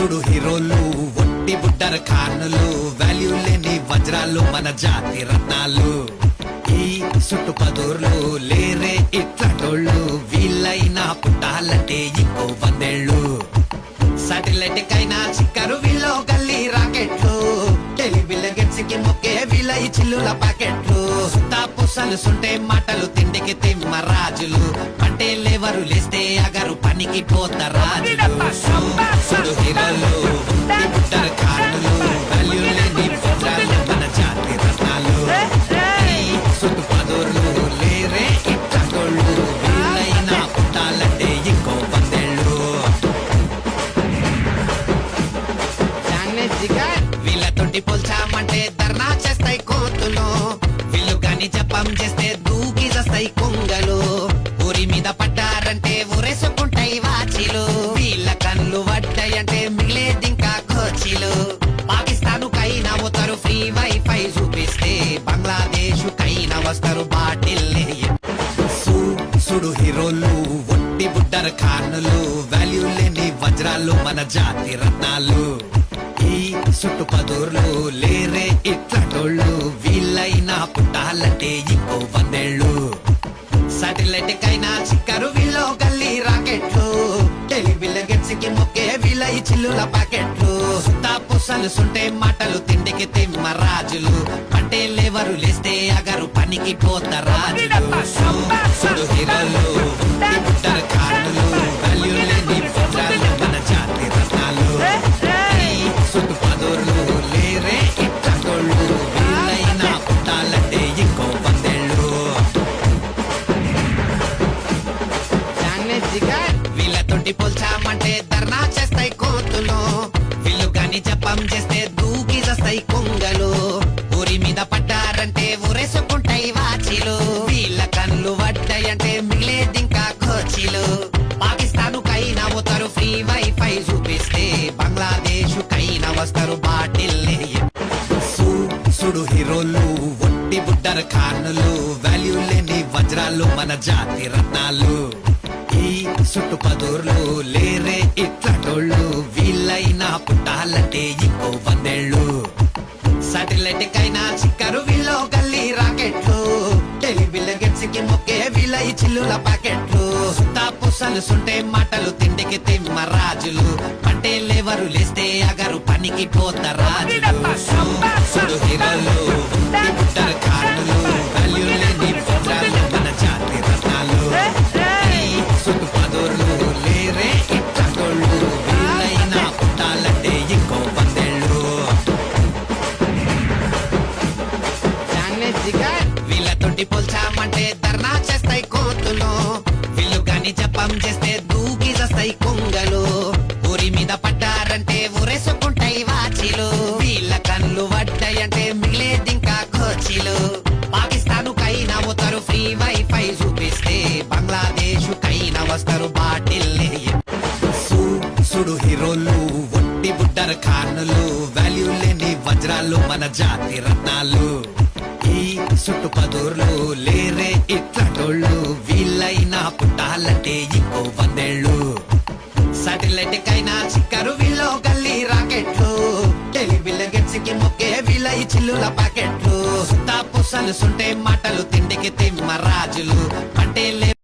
సుడు హీరోలు ఒట్టి బుడ్డర ఖానులు వాల్యూ లేని వజ్రాలు మన జాతి రత్నాలు ఈ సుట్టు పదూర్లు లేరే ఇట్లాటోళ్ళు వీళ్ళైనా పుట్టాలంటే ఇంకో 100 ఏళ్ళు సాటిలైట్ కైనా చిక్కరు వీళ్ళు గల్లీ రాకెట్లు టెలివిజన్ గెట్స్ కి మొక్కే వీళ్ళ ఈ చిల్లుల ప్యాకెట్లు తాపుసలు సుంటే మాటలు తిండికి తిమ్మ రాజులు అంటే లేవరు లేస్తే అగరు పనికి పోత రాజులు సుడు హీరోలు బుట్టర్ ఖానులు వాల్యూ లేని వజ్రాలు మన జాతి రత్నాలు సుట్టు పదూర్లు లేరే ఇట్లాటోళ్ళు వీళ్ళైనా పుట్టాలంటే ఇంకో 100 ఏళ్ళు వీళ్ళతోటి పోల్చామంటే ధర్నా చేస్తాయి కోతులు వీళ్ళు గాని జపం చేస్తే దూకి చేస్తాయి కొంగలు ఊరి మీద పడ్డారంటే ఊరేసుకుంటాయి వాచిలు వీళ్ళ కన్ను పడ్డాయంటే మిగిలేదింకా కోచిలు పాకిస్తాన్ కైనా పోతారు ఫ్రీ వైఫై చూపిస్తే బంగ్లాదేశ్ కైనా వస్తారు బాటిల్ సుడు హీరోలు ఒట్టి బుడ్డర ఖానులు వాల్యూ లేని వజ్రాలు మన జాతి రత్నాలు ఈ సుట్టు పదూర్లు లేరే ఇట్లాటోళ్ళు వీళ్ళైనా పుట్టాలంటే ఇంకో 100 ఏళ్ళు సాటిలైట్ కైనా చిక్కరు వీళ్ళు గల్లీ రాకెట్లు టెలివిజన్ గెట్స్ కి మొక్కే వీళ్ళ ఈ చిల్లుల ప్యాకెట్లు తాపుసలు సుంటే మాటలు తిండికి తిమ్మ రాజులు అంటే లేవరు లేస్తే అగరు పనికి పోత రాజులు సుడు హీరోలు బుట్టర్ ఖానులు వాల్యూ లేని వజ్రాలు మన జాతి రత్నాలు సుట్టు పదూర్లు లేరే ఇట్లాటోళ్ళు వీళ్ళైనా పుట్టాలంటే ఇంకో 100 ఏళ్ళు వీళ్ళతోటి పోల్చామంటే ధర్నా చేస్తాయి కోతులు వీళ్ళు గాని జపం చేస్తే దూకి చేస్తాయి కొంగలు ఊరి మీద పడ్డారంటే ఊరేసుకుంటాయి వాచిలు వీళ్ళ కన్ను పడ్డాయంటే మిగిలేదింకా కోచిలు పాకిస్తాన్ కైనా పోతారు ఫ్రీ వైఫై చూపిస్తే బంగ్లాదేశ్ కైనా వస్తారు బాటిల్ సుడు హీరోలు ఒట్టి బుడ్డర ఖానులు వాల్యూ లేని వజ్రాలు మన జాతి రత్నాలు ఈ సుట్టు పదూర్లు లేరే ఇట్లాటోళ్ళు వీళ్ళైనా పుట్టాలంటే ఇంకో 100 ఏళ్ళు సాటిలైట్ కైనా చిక్కరు వీళ్ళు గల్లీ రాకెట్లు టెలివిజన్ గెట్స్ కి మొక్కే వీళ్ళ ఈ చిల్లుల ప్యాకెట్లు తాపుసలు సుంటే మాటలు తిండికి తిమ్మ రాజులు అంటే లేవరు లేస్తే అగరు పనికి పోత రాజులు సుడు హీరోలు బుట్టర్ ఖానులు వాల్యూ లేని వజ్రాలు మన జాతి రత్నాలు సుట్టు పదూర్లు లేరే ఇట్లాటోళ్ళు వీళ్ళైనా పుట్టాలంటే ఇంకో 100 ఏళ్ళు వీళ్ళతోటి పోల్చామంటే ధర్నా చేస్తాయి కోతులు వీళ్ళు గాని జపం చేస్తే దూకి చేస్తాయి కొంగలు ఊరి మీద పడ్డారంటే ఊరేసుకుంటాయి వాచిలు వీళ్ళ కన్ను పడ్డాయంటే మిగిలేదింకా కోచిలు పాకిస్తాన్ కైనా పోతారు ఫ్రీ వైఫై చూపిస్తే బంగ్లాదేశ్ కైనా వస్తారు బాటిల్ సుడు హీరోలు ఒట్టి బుడ్డర ఖానులు వాల్యూ లేని వజ్రాలు మన జాతి రత్నాలు ఈ సుట్టు పదూర్లు లేరే ఇట్లాటోళ్ళు వీళ్ళైనా పుట్టాలంటే ఇంకో 100 ఏళ్ళు సాటిలైట్ కైనా చిక్కరు వీళ్ళు గల్లీ రాకెట్లు టెలివిజన్ గెట్స్ కి మొక్కే వీళ్ళ ఈ చిల్లుల ప్యాకెట్లు తాపుసలు సుంటే మాటలు తిండికి తిమ్మ రాజులు అంటే